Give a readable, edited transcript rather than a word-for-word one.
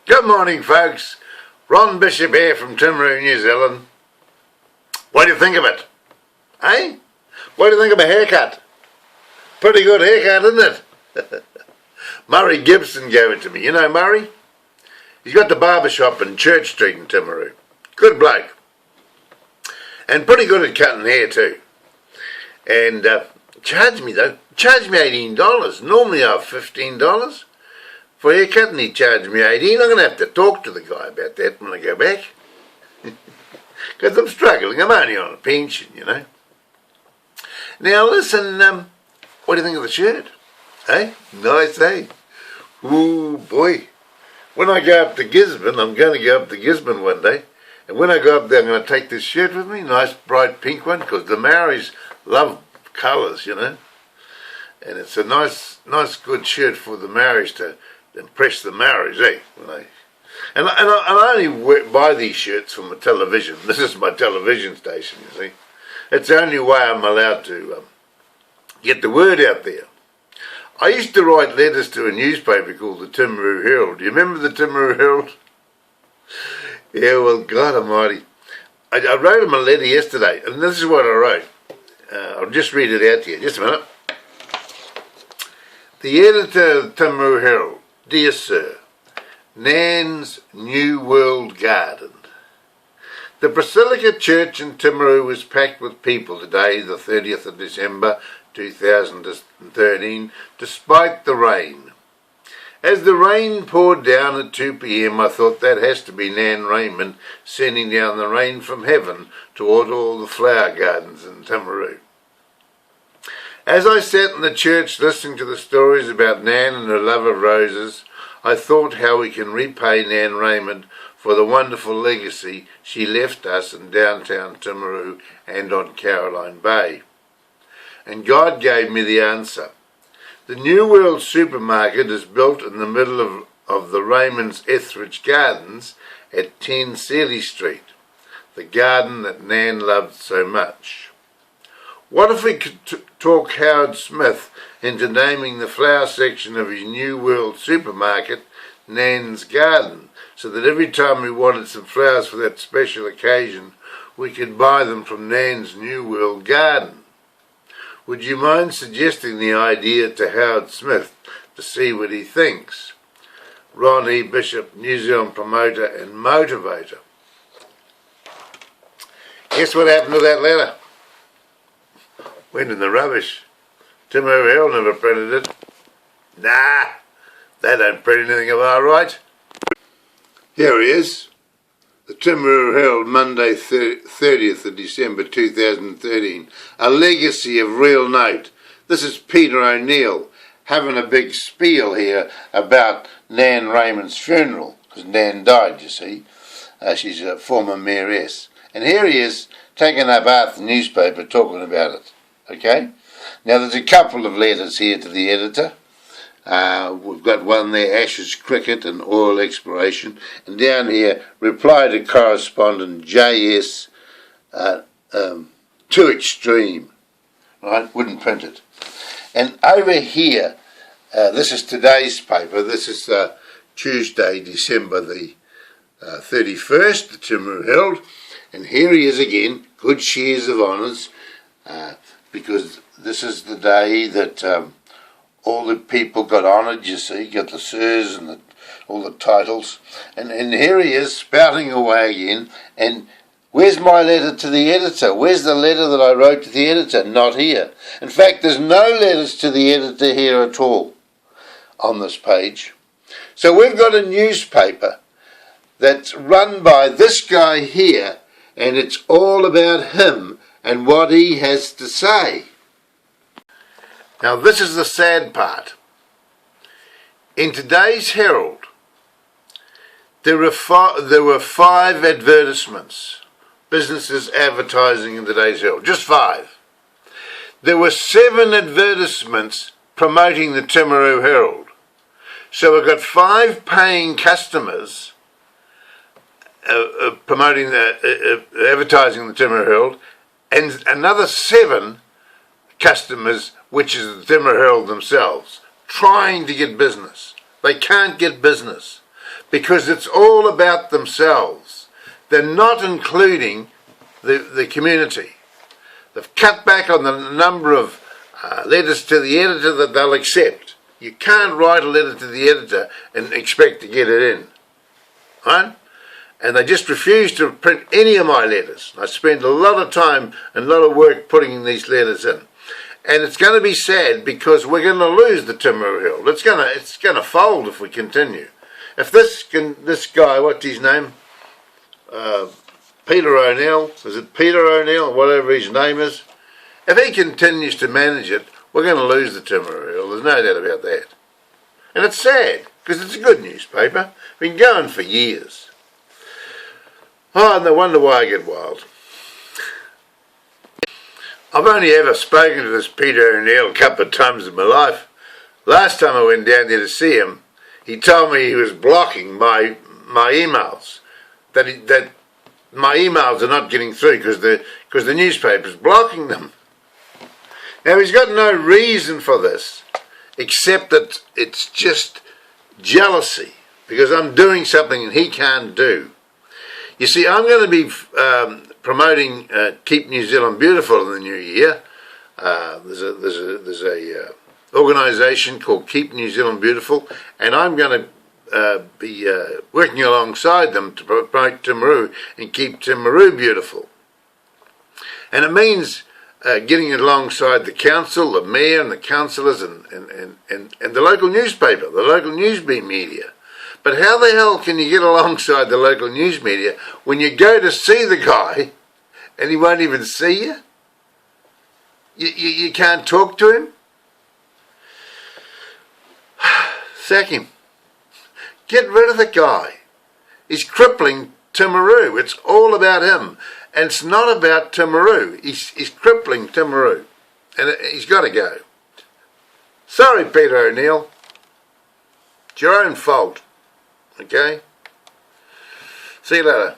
Good morning, folks. Ron Bishop here from Timaru, New Zealand. What do you think of it? Eh? What do you think of a haircut? Pretty good haircut, isn't it? Murray Gibson gave it to me. You know Murray? He's got the barber shop in Church Street in Timaru. Good bloke. And pretty good at cutting hair too. And charged me $18. Normally I have $15. For a haircut, and he charged me $18. I'm going to have to talk to the guy about that when I go back. Because I'm struggling. I'm only on a pension, you know. Now listen, what do you think of the shirt? Eh? Nice, eh? Ooh, boy. When I go up to Gisborne, I'm going to go up to Gisborne one day. And when I go up there, I'm going to take this shirt with me. Nice, bright pink one. Because the Maoris love colours, you know. And it's a nice, good shirt for the Maoris to impress the Maoris, eh? And I only buy these shirts from the television. This is my television station, you see. It's the only way I'm allowed to get the word out there. I used to write letters to a newspaper called the Timaru Herald. Do you remember the Timaru Herald? Yeah, well, God almighty. I wrote him a letter yesterday, and this is what I wrote. I'll just read it out to you. Just a minute. The editor of the Timaru Herald. Dear Sir, Nan's New World Garden. The Basilica Church in Timaru was packed with people today, the 30th of December 2013, despite the rain. As the rain poured down at 2 p.m, I thought that has to be Nan Raymond sending down the rain from heaven to water all the flower gardens in Timaru. As I sat in the church listening to the stories about Nan and her love of roses, I thought how we can repay Nan Raymond for the wonderful legacy she left us in downtown Timaru and on Caroline Bay. And God gave me the answer. The New World supermarket is built in the middle of the Raymond's Etheridge Gardens at 10 Seeley Street, the garden that Nan loved so much. What if we could talk Howard Smith into naming the flower section of his New World supermarket Nan's Garden, so that every time we wanted some flowers for that special occasion, we could buy them from Nan's New World Garden? Would you mind suggesting the idea to Howard Smith to see what he thinks? Ron E. Bishop, New Zealand promoter and motivator. Guess what happened to that letter? Went in the rubbish. Timaru Herald never printed it. Nah, they don't print anything of our right. Here he is. The Timaru Herald, Monday 30th of December 2013. A legacy of real note. This is Peter O'Neill having a big spiel here about Nan Raymond's funeral. Because Nan died, you see. She's a former mayoress. And here he is taking up Arthur newspaper talking about it. Okay? Now there's a couple of letters here to the editor. We've got one there, Ashes Cricket and Oil Exploration. And down here, reply to correspondent JS Too Extreme. Right? Wouldn't print it. And over here, this is today's paper. This is Tuesday, December the 31st, the Timaru Herald. And here he is again, good shares of honours. Because this is the day that all the people got honoured, you see, got the sirs and all the titles. And here he is, spouting away again. And where's my letter to the editor? Where's the letter that I wrote to the editor? Not here. In fact, there's no letters to the editor here at all on this page. So we've got a newspaper that's run by this guy here, and it's all about him and what he has to say. Now this is the sad part. In today's Herald, there were 5 advertisements, businesses advertising in today's Herald, just 5. There were 7 advertisements promoting the Timaru Herald. So we've got 5 paying customers promoting advertising the Timaru Herald, and another 7 customers, which is the Timaru Herald themselves, trying to get business. They can't get business because it's all about themselves. They're not including the community. They've cut back on the number of letters to the editor that they'll accept. You can't write a letter to the editor and expect to get it in, right? And they just refuse to print any of my letters. I spend a lot of time and a lot of work putting these letters in. And it's going to be sad because we're going to lose the Timaru Herald. It's going to fold if we continue. If this guy, what's his name? Peter O'Neill, is it Peter O'Neill, whatever his name is? If he continues to manage it, we're going to lose the Timaru Herald. There's no doubt about that. And it's sad because it's a good newspaper. Been going for years. Oh, no wonder why I get wild. I've only ever spoken to this Peter O'Neill a couple of times in my life. Last time I went down there to see him, he told me he was blocking my emails. That my emails are not getting through because the newspaper's blocking them. Now he's got no reason for this, except that it's just jealousy because I'm doing something that he can't do. You see, I'm going to be promoting Keep New Zealand Beautiful in the new year. There's a organisation called Keep New Zealand Beautiful, and I'm going to be working alongside them to promote Timaru and keep Timaru beautiful. And it means getting alongside the council, the mayor and the councillors and the local newspaper, the local news media. But how the hell can you get alongside the local news media when you go to see the guy and he won't even see you? You can't talk to him? Sack him. Get rid of the guy. He's crippling Timaru. It's all about him. And it's not about Timaru. He's crippling Timaru. And he's got to go. Sorry, Peter O'Neill. It's your own fault. Okay? See you later.